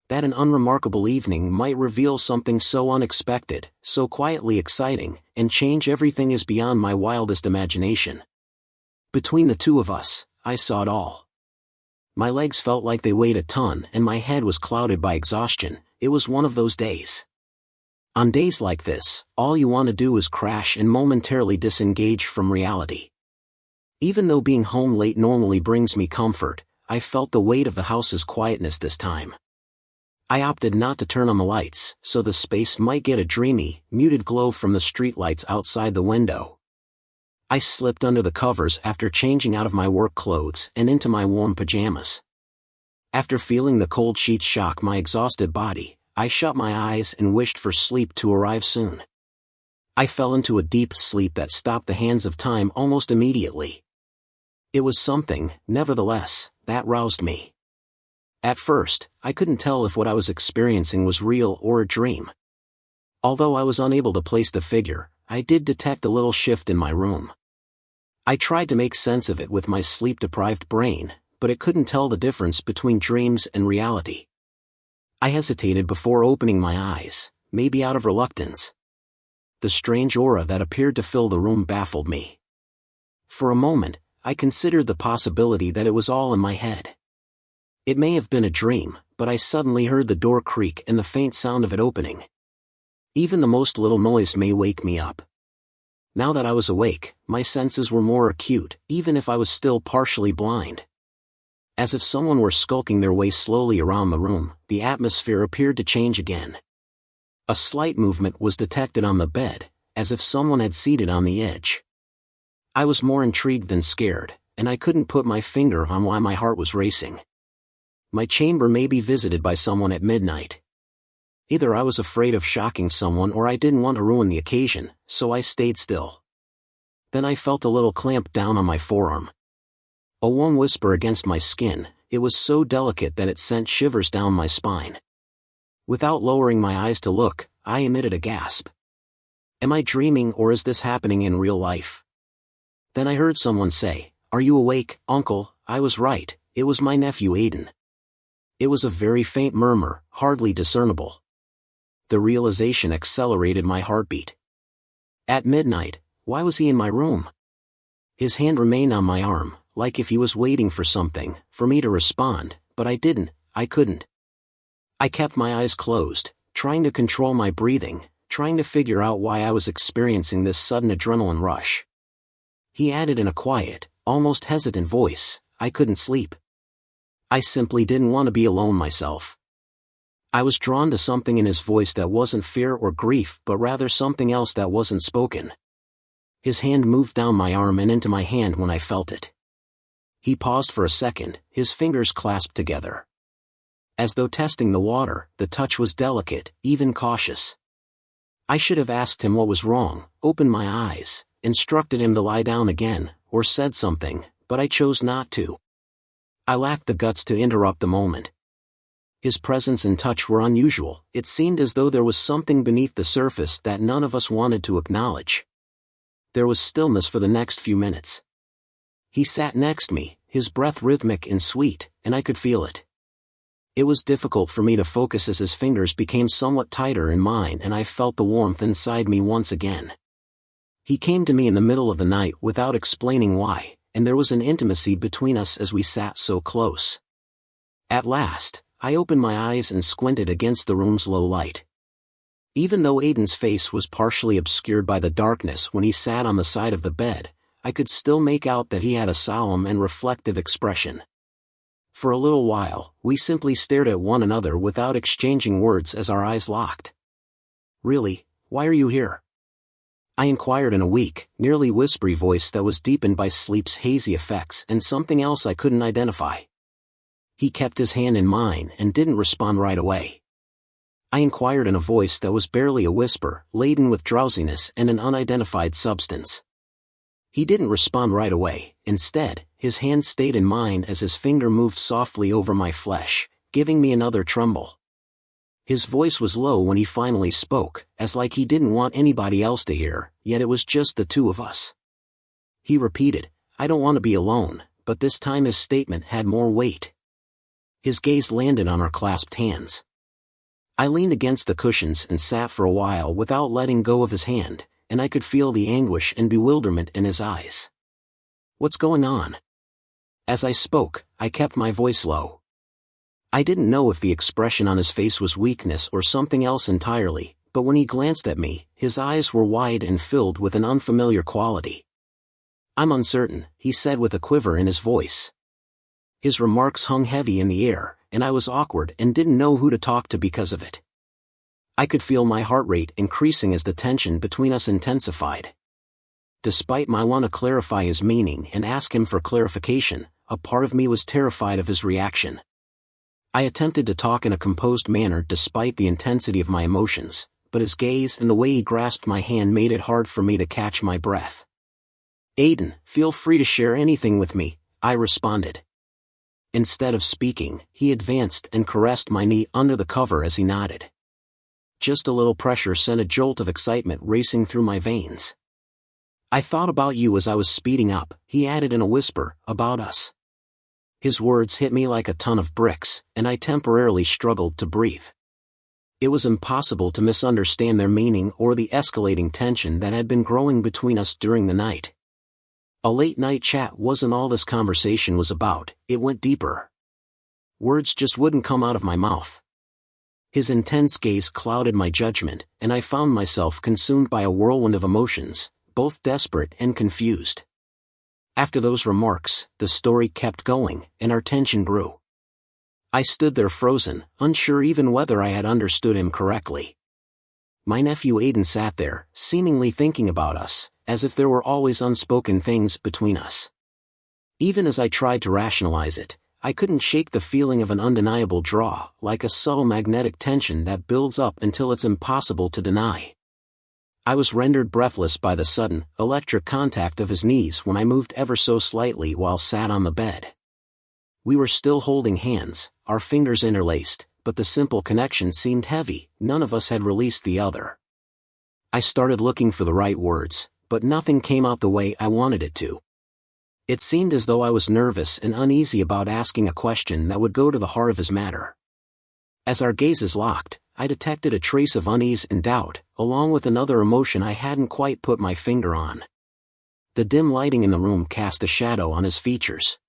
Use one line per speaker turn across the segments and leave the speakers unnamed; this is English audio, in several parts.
that an unremarkable evening might reveal something so unexpected, so quietly exciting, and change everything is beyond my wildest imagination. Between the two of us, I saw it all. My legs felt like they weighed a ton and my head was clouded by exhaustion. It was one of those days. On days like this, all you want to do is crash and momentarily disengage from reality. Even though being home late normally brings me comfort, I felt the weight of the house's quietness this time. I opted not to turn on the lights, so the space might get a dreamy, muted glow from the streetlights outside the window. I slipped under the covers after changing out of my work clothes and into my warm pajamas. After feeling the cold sheets shock my exhausted body, I shut my eyes and wished for sleep to arrive soon. I fell into a deep sleep that stopped the hands of time almost immediately. It was something, nevertheless, that roused me. At first, I couldn't tell if what I was experiencing was real or a dream. Although I was unable to place the figure, I did detect a little shift in my room. I tried to make sense of it with my sleep-deprived brain, but it couldn't tell the difference between dreams and reality. I hesitated before opening my eyes, maybe out of reluctance. The strange aura that appeared to fill the room baffled me. For a moment, I considered the possibility that it was all in my head. It may have been a dream, but I suddenly heard the door creak and the faint sound of it opening. Even the most little noise may wake me up. Now that I was awake, my senses were more acute, even if I was still partially blind. As if someone were skulking their way slowly around the room, the atmosphere appeared to change again. A slight movement was detected on the bed, as if someone had seated on the edge. I was more intrigued than scared, and I couldn't put my finger on why my heart was racing. My chamber may be visited by someone at midnight. Either I was afraid of shocking someone or I didn't want to ruin the occasion, so I stayed still. Then I felt a little clamp down on my forearm. A warm whisper against my skin, it was so delicate that it sent shivers down my spine. Without lowering my eyes to look, I emitted a gasp. Am I dreaming or is this happening in real life? Then I heard someone say, "Are you awake, Uncle?" I was right, it was my nephew Aiden. It was a very faint murmur, hardly discernible. The realization accelerated my heartbeat. At midnight, why was he in my room? His hand remained on my arm, like if he was waiting for something, for me to respond, but I couldn't. I kept my eyes closed, trying to control my breathing, trying to figure out why I was experiencing this sudden adrenaline rush. He added in a quiet, almost hesitant voice, "I couldn't sleep. I simply didn't want to be alone myself." I was drawn to something in his voice that wasn't fear or grief but rather something else that wasn't spoken. His hand moved down my arm and into my hand when I felt it. He paused for a second, his fingers clasped together. As though testing the water, the touch was delicate, even cautious. I should have asked him what was wrong, opened my eyes, instructed him to lie down again, or said something, but I chose not to. I lacked the guts to interrupt the moment. His presence and touch were unusual. It seemed as though there was something beneath the surface that none of us wanted to acknowledge. There was stillness for the next few minutes. He sat next to me, his breath rhythmic and sweet, and I could feel it. It was difficult for me to focus as his fingers became somewhat tighter in mine and I felt the warmth inside me once again. He came to me in the middle of the night without explaining why, and there was an intimacy between us as we sat so close. At last, I opened my eyes and squinted against the room's low light. Even though Aiden's face was partially obscured by the darkness when he sat on the side of the bed, I could still make out that he had a solemn and reflective expression. For a little while, we simply stared at one another without exchanging words as our eyes locked. "Really, why are you here?" I inquired in a weak, nearly whispery voice that was deepened by sleep's hazy effects and something else I couldn't identify. He kept his hand in mine and didn't respond right away. I inquired in a voice that was barely a whisper, laden with drowsiness and an unidentified substance. He didn't respond right away. Instead, his hand stayed in mine as his finger moved softly over my flesh, giving me another tremble. His voice was low when he finally spoke, as like he didn't want anybody else to hear, yet it was just the two of us. He repeated, "I don't want to be alone," but this time his statement had more weight. His gaze landed on our clasped hands. I leaned against the cushions and sat for a while without letting go of his hand, and I could feel the anguish and bewilderment in his eyes. "What's going on?" As I spoke, I kept my voice low. I didn't know if the expression on his face was weakness or something else entirely, but when he glanced at me, his eyes were wide and filled with an unfamiliar quality. "I'm uncertain," he said with a quiver in his voice. His remarks hung heavy in the air, and I was awkward and didn't know who to talk to because of it. I could feel my heart rate increasing as the tension between us intensified. Despite my want to clarify his meaning and ask him for clarification, a part of me was terrified of his reaction. I attempted to talk in a composed manner despite the intensity of my emotions, but his gaze and the way he grasped my hand made it hard for me to catch my breath. "Aiden, feel free to share anything with me," I responded. Instead of speaking, he advanced and caressed my knee under the cover as he nodded. Just a little pressure sent a jolt of excitement racing through my veins. "I thought about you as I was speeding up," he added in a whisper, "about us." His words hit me like a ton of bricks, and I temporarily struggled to breathe. It was impossible to misunderstand their meaning or the escalating tension that had been growing between us during the night. A late-night chat wasn't all this conversation was about, it went deeper. Words just wouldn't come out of my mouth. His intense gaze clouded my judgment, and I found myself consumed by a whirlwind of emotions, both desperate and confused. After those remarks, the story kept going, and our tension grew. I stood there frozen, unsure even whether I had understood him correctly. My nephew Aiden sat there, seemingly thinking about us, as if there were always unspoken things between us. Even as I tried to rationalize it, I couldn't shake the feeling of an undeniable draw, like a subtle magnetic tension that builds up until it's impossible to deny. I was rendered breathless by the sudden, electric contact of his knees when I moved ever so slightly while sat on the bed. We were still holding hands, our fingers interlaced, but the simple connection seemed heavy, none of us had released the other. I started looking for the right words, but nothing came out the way I wanted it to. It seemed as though I was nervous and uneasy about asking a question that would go to the heart of his matter. As our gazes locked, I detected a trace of unease and doubt, along with another emotion I hadn't quite put my finger on. The dim lighting in the room cast a shadow on his features.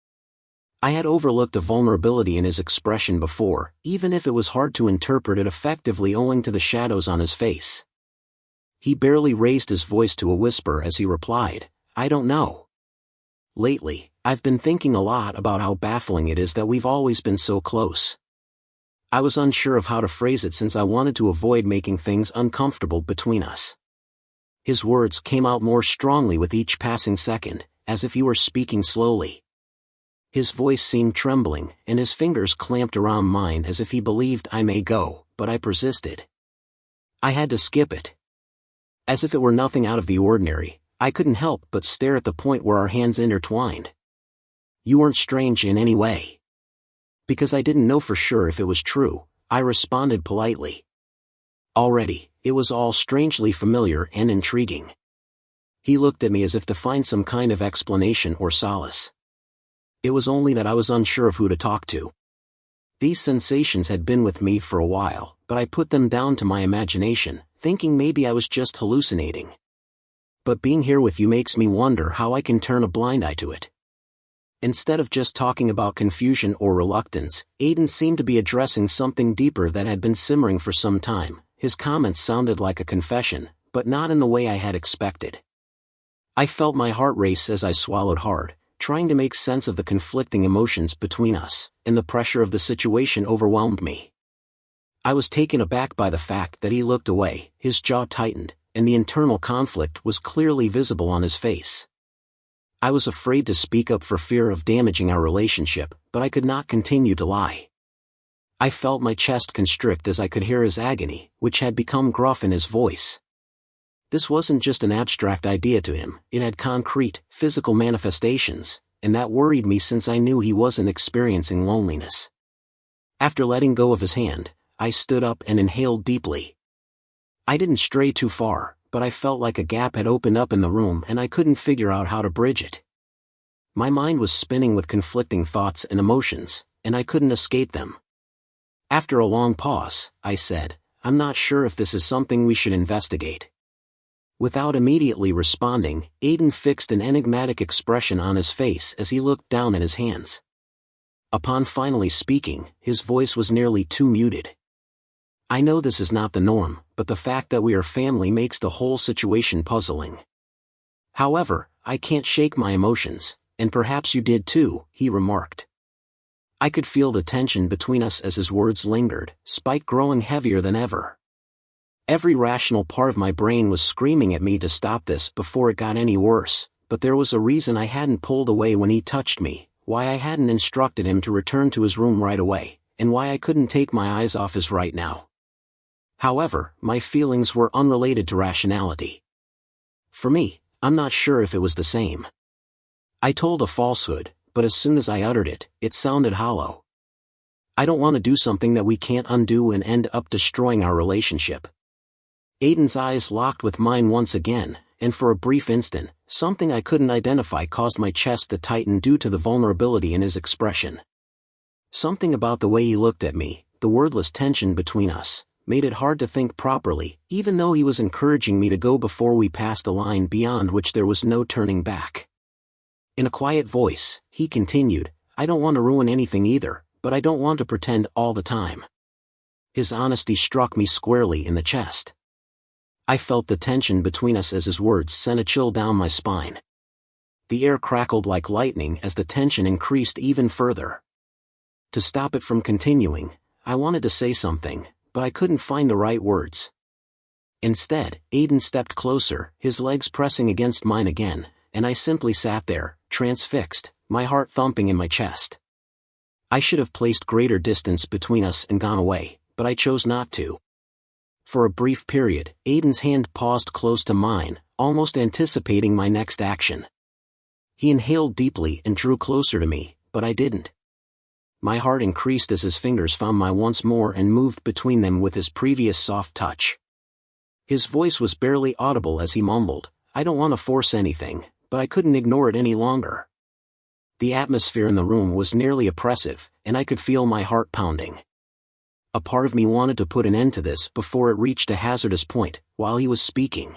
I had overlooked a vulnerability in his expression before, even if it was hard to interpret it effectively owing to the shadows on his face. He barely raised his voice to a whisper as he replied, "I don't know. Lately, I've been thinking a lot about how baffling it is that we've always been so close." I was unsure of how to phrase it since I wanted to avoid making things uncomfortable between us. His words came out more strongly with each passing second, as if he were speaking slowly. His voice seemed trembling, and his fingers clamped around mine as if he believed I may go, but I persisted. I had to skip it. As if it were nothing out of the ordinary, I couldn't help but stare at the point where our hands intertwined. "You weren't strange in any way." Because I didn't know for sure if it was true, I responded politely. Already, it was all strangely familiar and intriguing. He looked at me as if to find some kind of explanation or solace. It was only that I was unsure of who to talk to. These sensations had been with me for a while, but I put them down to my imagination, thinking maybe I was just hallucinating. But being here with you makes me wonder how I can turn a blind eye to it. Instead of just talking about confusion or reluctance, Aiden seemed to be addressing something deeper that had been simmering for some time. His comments sounded like a confession, but not in the way I had expected. I felt my heart race as I swallowed hard, trying to make sense of the conflicting emotions between us, and the pressure of the situation overwhelmed me. I was taken aback by the fact that he looked away, his jaw tightened, and the internal conflict was clearly visible on his face. I was afraid to speak up for fear of damaging our relationship, but I could not continue to lie. I felt my chest constrict as I could hear his agony, which had become gruff in his voice. This wasn't just an abstract idea to him, it had concrete, physical manifestations, and that worried me since I knew he wasn't experiencing loneliness. After letting go of his hand, I stood up and inhaled deeply. I didn't stray too far, but I felt like a gap had opened up in the room and I couldn't figure out how to bridge it. My mind was spinning with conflicting thoughts and emotions, and I couldn't escape them. After a long pause, I said, I'm not sure if this is something we should investigate." Without immediately responding, Aiden fixed an enigmatic expression on his face as he looked down at his hands. Upon finally speaking, his voice was nearly too muted. "I know this is not the norm, but the fact that we are family makes the whole situation puzzling. However, I can't shake my emotions, and perhaps you did too," he remarked. I could feel the tension between us as his words lingered, Spike growing heavier than ever. Every rational part of my brain was screaming at me to stop this before it got any worse, but there was a reason I hadn't pulled away when he touched me, why I hadn't instructed him to return to his room right away, and why I couldn't take my eyes off his right now. However, my feelings were unrelated to rationality. For me, I'm not sure if it was the same. I told a falsehood, but as soon as I uttered it, it sounded hollow. I don't want to do something that we can't undo and end up destroying our relationship. Aiden's eyes locked with mine once again, and for a brief instant, something I couldn't identify caused my chest to tighten due to the vulnerability in his expression. Something about the way he looked at me, the wordless tension between us, made it hard to think properly, even though he was encouraging me to go before we passed a line beyond which there was no turning back. In a quiet voice, he continued, "I don't want to ruin anything either, but I don't want to pretend all the time." His honesty struck me squarely in the chest. I felt the tension between us as his words sent a chill down my spine. The air crackled like lightning as the tension increased even further. To stop it from continuing, I wanted to say something, but I couldn't find the right words. Instead, Aiden stepped closer, his legs pressing against mine again, and I simply sat there, transfixed, my heart thumping in my chest. I should have placed greater distance between us and gone away, but I chose not to. For a brief period, Aiden's hand paused close to mine, almost anticipating my next action. He inhaled deeply and drew closer to me, but I didn't. My heart increased as his fingers found mine once more and moved between them with his previous soft touch. His voice was barely audible as he mumbled, "I don't want to force anything," but I couldn't ignore it any longer. The atmosphere in the room was nearly oppressive, and I could feel my heart pounding. A part of me wanted to put an end to this before it reached a hazardous point, while he was speaking.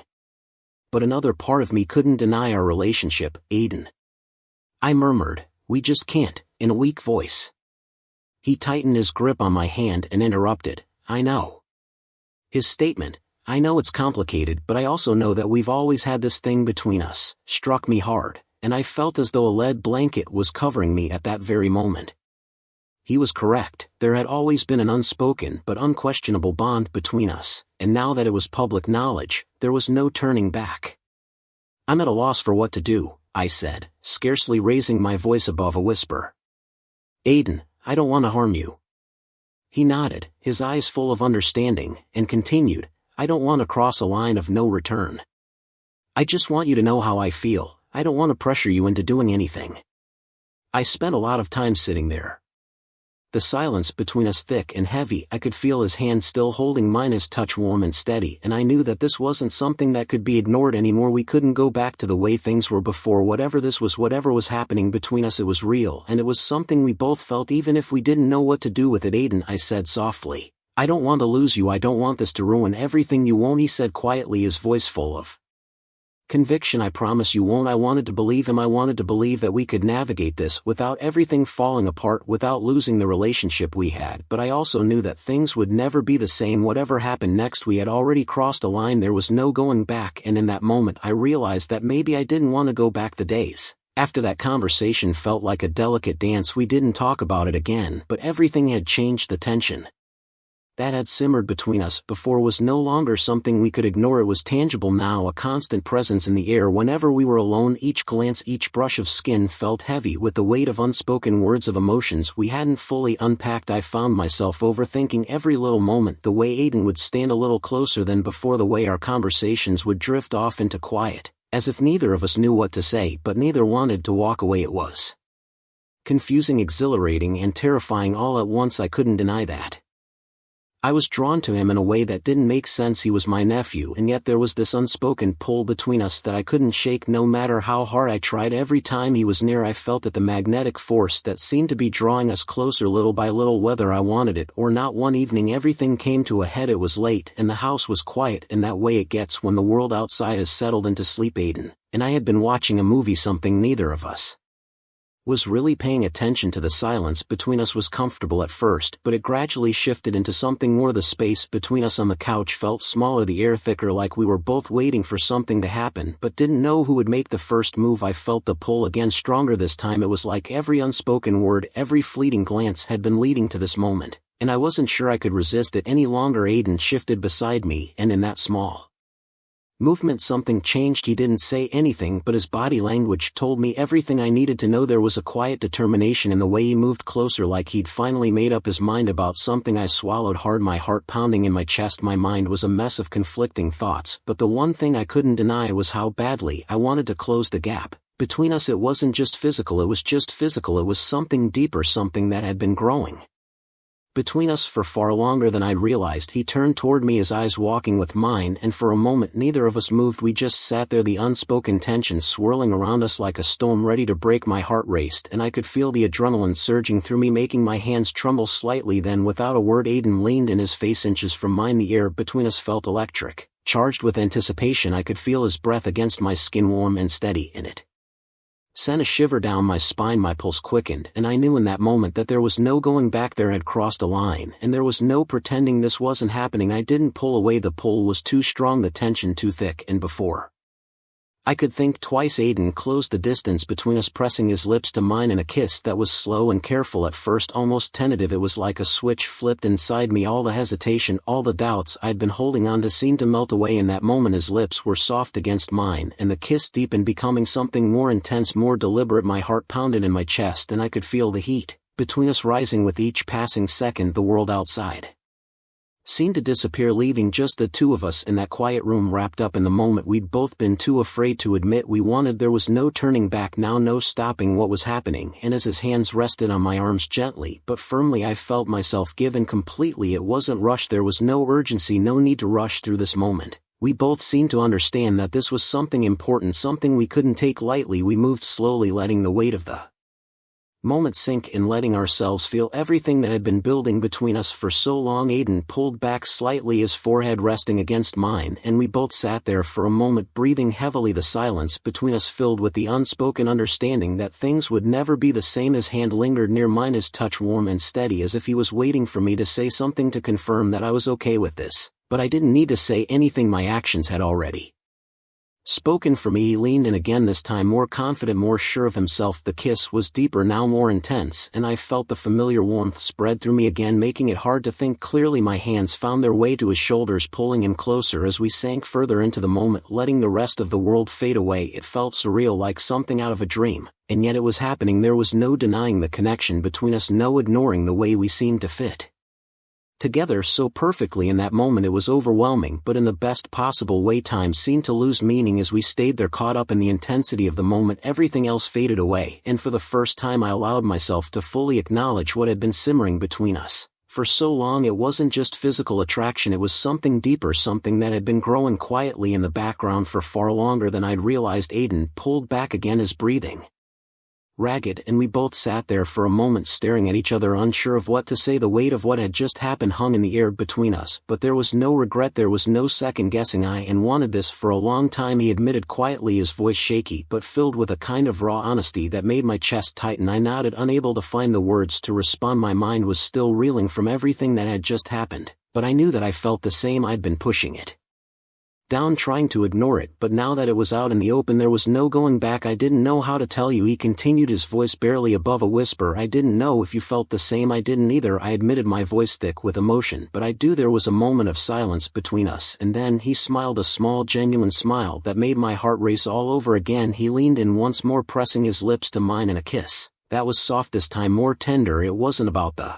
But another part of me couldn't deny our relationship, Aiden. I murmured, "We just can't," in a weak voice. He tightened his grip on my hand and interrupted, "I know." His statement, "I know it's complicated but I also know that we've always had this thing between us," struck me hard, and I felt as though a lead blanket was covering me at that very moment. He was correct, there had always been an unspoken but unquestionable bond between us, and now that it was public knowledge, there was no turning back. "I'm at a loss for what to do," I said, scarcely raising my voice above a whisper. "Aiden, I don't want to harm you." He nodded, his eyes full of understanding, and continued, "I don't want to cross a line of no return. I just want you to know how I feel, I don't want to pressure you into doing anything." I spent a lot of time sitting there. The silence between us thick and heavy. I could feel his hand still holding mine, his touch warm and steady, and I knew that this wasn't something that could be ignored anymore. We couldn't go back to the way things were before. Whatever was happening between us, it was real, and it was something we both felt even if we didn't know what to do with it. "Aiden," I said softly, "I don't want to lose you. I don't want this to ruin everything. You won't," he said quietly, his voice full of conviction. "I promise you won't." I wanted to believe him. I wanted to believe that we could navigate this without everything falling apart, without losing the relationship we had, but I also knew that things would never be the same. Whatever happened next, we had already crossed a line. There was no going back, and in that moment I realized that maybe I didn't want to go back. The days after that conversation felt like a delicate dance. We didn't talk about it again, but everything had changed. The tension that had simmered between us before was no longer something we could ignore. It was tangible now, a constant presence in the air whenever we were alone. Each glance, each brush of skin felt heavy with the weight of unspoken words, of emotions we hadn't fully unpacked. I found myself overthinking every little moment, the way Aiden would stand a little closer than before, the way our conversations would drift off into quiet, as if neither of us knew what to say but neither wanted to walk away. It was confusing, exhilarating, and terrifying all at once. I couldn't deny that. I was drawn to him in a way that didn't make sense. He was my nephew, and yet there was this unspoken pull between us that I couldn't shake no matter how hard I tried. Every time he was near I felt it, the magnetic force that seemed to be drawing us closer little by little, whether I wanted it or not. One evening everything came to a head. It was late and the house was quiet, in that way it gets when the world outside has settled into sleep. Aiden and I had been watching a movie, something neither of us was really paying attention to. The silence between us was comfortable at first, but it gradually shifted into something more. The space between us on the couch felt smaller, the air thicker, like we were both waiting for something to happen but didn't know who would make the first move. I felt the pull again, stronger this time. It was like every unspoken word, every fleeting glance had been leading to this moment, and I wasn't sure I could resist it any longer. Aiden shifted beside me, and in that small movement something changed. He didn't say anything, but his body language told me everything I needed to know. There was a quiet determination in the way he moved closer, like he'd finally made up his mind about something. I swallowed hard, my heart pounding in my chest. My mind was a mess of conflicting thoughts, but the one thing I couldn't deny was how badly I wanted to close the gap between us. It wasn't just physical, it was something deeper, something that had been growing between us for far longer than I'd realized. He turned toward me, his eyes walking with mine, and for a moment neither of us moved. We just sat there, the unspoken tension swirling around us like a storm ready to break. My heart raced and I could feel the adrenaline surging through me, making my hands tremble slightly. Then without a word Aiden leaned in, his face inches from mine. The air between us felt electric, charged with anticipation. I could feel his breath against my skin, warm and steady, and it sent a shiver down my spine. My pulse quickened, and I knew in that moment that there was no going back. There had crossed a line, and there was no pretending this wasn't happening. I didn't pull away, the pull was too strong, the tension too thick, and before I could think twice, Aiden closed the distance between us, pressing his lips to mine in a kiss that was slow and careful, at first almost tentative. It was like a switch flipped inside me. All the hesitation, all the doubts I'd been holding on to seemed to melt away in that moment. His lips were soft against mine, and the kiss deepened, becoming something more intense, more deliberate. My heart pounded in my chest, and I could feel the heat between us rising with each passing second. The world outside seemed to disappear, leaving just the two of us in that quiet room, wrapped up in the moment we'd both been too afraid to admit we wanted. There was no turning back now, no stopping what was happening, and as his hands rested on my arms gently but firmly, I felt myself give in completely. It wasn't rushed, there was no urgency, no need to rush through this moment. We both seemed to understand that this was something important, something we couldn't take lightly. We moved slowly, letting the weight of the moment sink in, letting ourselves feel everything that had been building between us for so long. Aiden pulled back slightly, his forehead resting against mine, and we both sat there for a moment, breathing heavily, the silence between us filled with the unspoken understanding that things would never be the same. His hand lingered near mine, his touch warm and steady, as if he was waiting for me to say something to confirm that I was okay with this, but I didn't need to say anything. My actions had already spoken for me. He leaned in again, this time more confident, more sure of himself. The kiss was deeper now, more intense, and I felt the familiar warmth spread through me again, making it hard to think clearly. My hands found their way to his shoulders, pulling him closer as we sank further into the moment, letting the rest of the world fade away. It felt surreal, like something out of a dream, and yet it was happening. There was no denying the connection between us, no ignoring the way we seemed to fit together so perfectly. In that moment it was overwhelming, but in the best possible way. Time seemed to lose meaning as we stayed there, caught up in the intensity of the moment. Everything else faded away, and for the first time I allowed myself to fully acknowledge what had been simmering between us for so long. It wasn't just physical attraction, it was something deeper, something that had been growing quietly in the background for far longer than I'd realized. Aiden pulled back again, his breathing ragged, and we both sat there for a moment staring at each other, unsure of what to say. The weight of what had just happened hung in the air between us, but there was no regret, there was no second guessing. I and wanted this for a long time, he admitted quietly, his voice shaky but filled with a kind of raw honesty that made my chest tighten. I nodded, unable to find the words to respond. My mind was still reeling from everything that had just happened, but I knew that I felt the same. I'd been pushing it down, trying to ignore it, but now that it was out in the open there was no going back. I didn't know how to tell you, he continued, his voice barely above a whisper. I didn't know if you felt the same. I didn't either, I admitted, my voice thick with emotion. But I do. There was a moment of silence between us, and then he smiled, a small genuine smile that made my heart race all over again. He leaned in once more, pressing his lips to mine in a kiss that was soft this time, more tender. It wasn't about the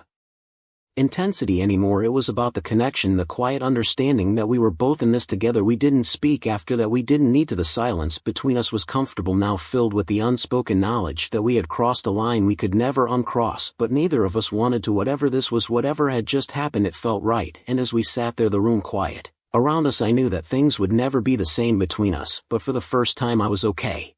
intensity anymore. It was about the connection, the quiet understanding that we were both in this together. We didn't speak after that. We didn't need to. The silence between us was comfortable now, filled with the unspoken knowledge that we had crossed a line we could never uncross, but neither of us wanted to. Whatever this was, whatever had just happened, it felt right. And as we sat there, the room quiet around us, I knew that things would never be the same between us, but for the first time I was okay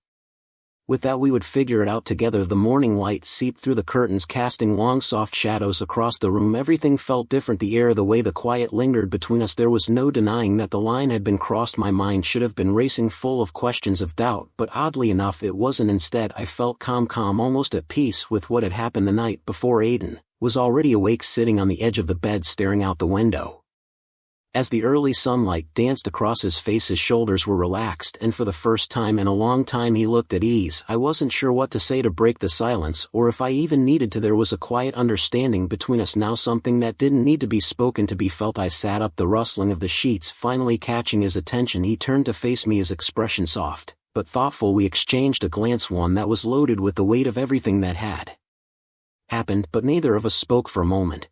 with that. We would figure it out together. The morning light seeped through the curtains, casting long soft shadows across the room. Everything felt different. The air, the way the quiet lingered between us. There was no denying that the line had been crossed. My mind should have been racing, full of questions of doubt, but oddly enough it wasn't. Instead I felt calm, almost at peace with what had happened the night before. Aiden was already awake, sitting on the edge of the bed, staring out the window. As the early sunlight danced across his face, his shoulders were relaxed, and for the first time in a long time he looked at ease. I wasn't sure what to say to break the silence, or if I even needed to. There was a quiet understanding between us now, something that didn't need to be spoken, to be felt. I sat up, the rustling of the sheets finally catching his attention. He turned to face me, his expression soft but thoughtful. We exchanged a glance, one that was loaded with the weight of everything that had happened, but neither of us spoke for a moment.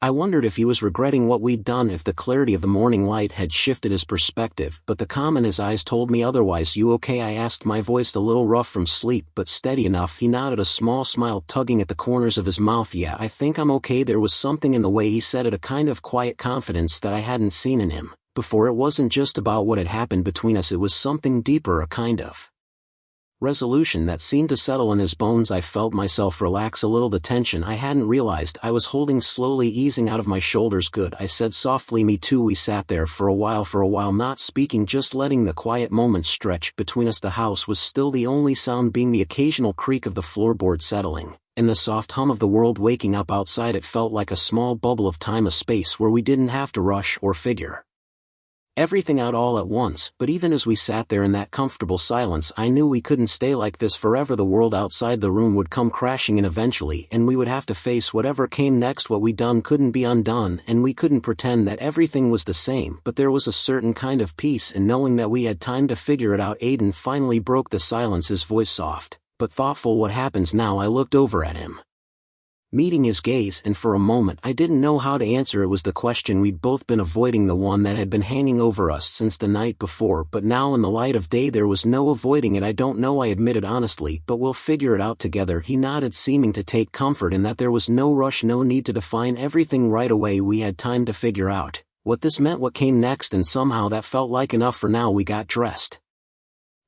I wondered if he was regretting what we'd done, if the clarity of the morning light had shifted his perspective, but the calm in his eyes told me otherwise. "You okay?" I asked, my voice a little rough from sleep but steady enough. He nodded, a small smile tugging at the corners of his mouth. "Yeah, I think I'm okay." There was something in the way he said it, a kind of quiet confidence that I hadn't seen in him before. It wasn't just about what had happened between us, it was something deeper, a kind of resolution that seemed to settle in his bones. I felt myself relax a little, the tension I hadn't realized I was holding slowly easing out of my shoulders. "Good," I said softly. "Me too." We sat there for a while not speaking, just letting the quiet moments stretch between us. The house was still, the only sound being the occasional creak of the floorboard settling, and the soft hum of the world waking up outside. It felt like a small bubble of time, a space where we didn't have to rush or figure everything out all at once. But even as we sat there in that comfortable silence, I knew we couldn't stay like this forever. The world outside the room would come crashing in eventually, and we would have to face whatever came next. What we'd done couldn't be undone, and we couldn't pretend that everything was the same, but there was a certain kind of peace in knowing that we had time to figure it out. Aiden finally broke the silence, his voice soft but thoughtful. "What happens now?" I looked over at him, meeting his gaze, and for a moment I didn't know how to answer. It was the question we'd both been avoiding, the one that had been hanging over us since the night before, but now in the light of day there was no avoiding it. "I don't know," I admitted honestly, "but we'll figure it out together." He nodded, seeming to take comfort in that there was no rush, no need to define everything right away. We had time to figure out what this meant, what came next, and somehow that felt like enough for now. We got dressed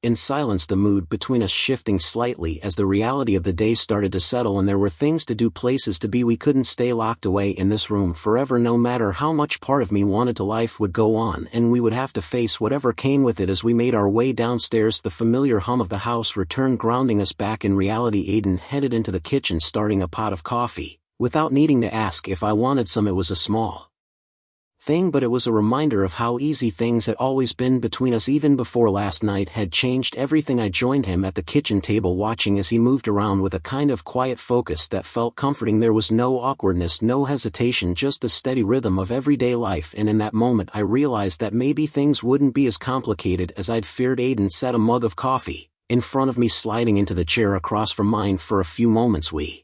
in silence, the mood between us shifting slightly as the reality of the day started to settle, and there were things to do, places to be. We couldn't stay locked away in this room forever, no matter how much part of me wanted to. Life would go on, and we would have to face whatever came with it. As we made our way downstairs, the familiar hum of the house returned, grounding us back in reality. Aiden headed into the kitchen, starting a pot of coffee without needing to ask if I wanted some. It was a small thing, but it was a reminder of how easy things had always been between us, even before last night had changed everything. I joined him at the kitchen table, watching as he moved around with a kind of quiet focus that felt comforting. There was no awkwardness, no hesitation, just the steady rhythm of everyday life, and in that moment I realized that maybe things wouldn't be as complicated as I'd feared. Aiden set a mug of coffee in front of me, sliding into the chair across from mine. For a few moments we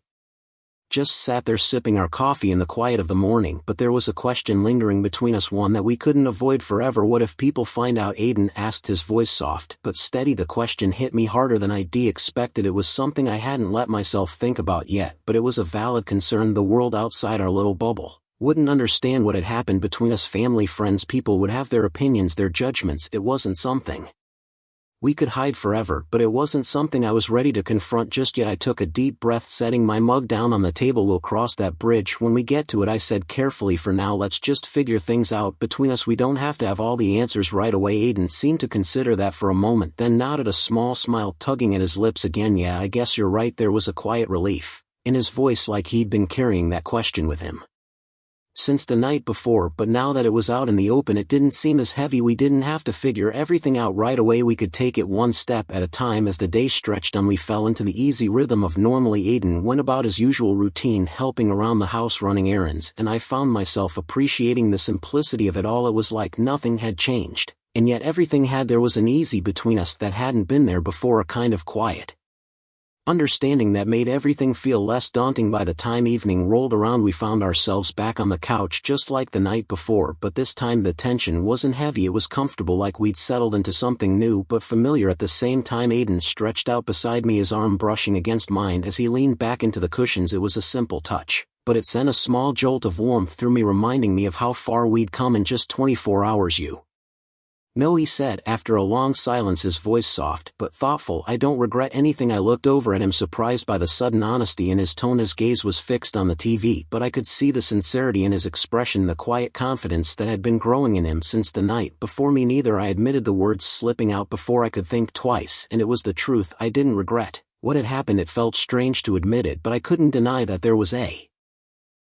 just sat there sipping our coffee in the quiet of the morning, but there was a question lingering between us, one that we couldn't avoid forever. "What if people find out?" Aiden asked, his voice soft but steady. The question hit me harder than I'd expected. It was something I hadn't let myself think about yet, but it was a valid concern. The world outside our little bubble wouldn't understand what had happened between us. Family, friends, people would have their opinions, their judgments. It wasn't something we could hide forever, but it wasn't something I was ready to confront just yet. I took a deep breath, setting my mug down on the table. "We'll cross that bridge when we get to it," I said carefully. "For now, let's just figure things out between us. We don't have to have all the answers right away." Aiden seemed to consider that for a moment, then nodded, a small smile tugging at his lips again. "Yeah, I guess you're right." There was a quiet relief in his voice, like he'd been carrying that question with him since the night before, but now that it was out in the open it didn't seem as heavy. We didn't have to figure everything out right away. We could take it one step at a time. As the day stretched on, we fell into the easy rhythm of normally. Aiden went about his usual routine, helping around the house, running errands, and I found myself appreciating the simplicity of it all. It was like nothing had changed, and yet everything had. There was an ease between us that hadn't been there before, a kind of quiet Understanding that made everything feel less daunting. By the time evening rolled around, we found ourselves back on the couch just like the night before, but this time the tension wasn't heavy, it was comfortable, like we'd settled into something new but familiar at the same time. Aiden stretched out beside me, his arm brushing against mine as he leaned back into the cushions. It was a simple touch, but it sent a small jolt of warmth through me, reminding me of how far we'd come in just 24 hours. You know, he said after a long silence, his voice soft but thoughtful. I don't regret anything. I looked over at him, surprised by the sudden honesty in his tone. His gaze was fixed on the TV, but I could see the sincerity in his expression, the quiet confidence that had been growing in him since the night before. Me neither, I admitted, the words slipping out before I could think twice, and it was the truth. I didn't regret what had happened. It felt strange to admit it, but I couldn't deny that there was a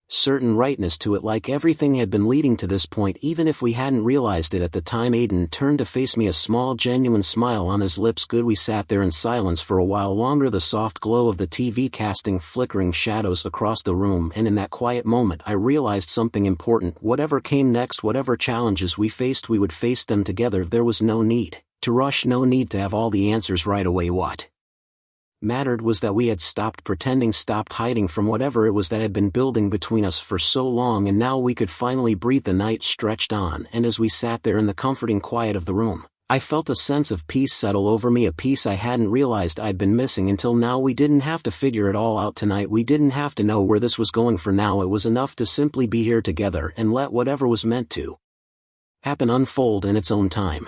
certain rightness to it, like everything had been leading to this point, even if we hadn't realized it at the time. Aiden turned to face me, a small genuine smile on his lips. Good. We sat there in silence for a while longer, the soft glow of the TV casting flickering shadows across the room, and in that quiet moment I realized something important. Whatever came next, whatever challenges we faced, we would face them together. There was no need to rush, no need to have all the answers right away. What mattered was that we had stopped pretending, stopped hiding from whatever it was that had been building between us for so long, and now we could finally breathe. The night stretched on, and as we sat there in the comforting quiet of the room, I felt a sense of peace settle over me, a peace I hadn't realized I'd been missing until now. We didn't have to figure it all out tonight, we didn't have to know where this was going. For now it was enough to simply be here together and let whatever was meant to happen unfold in its own time.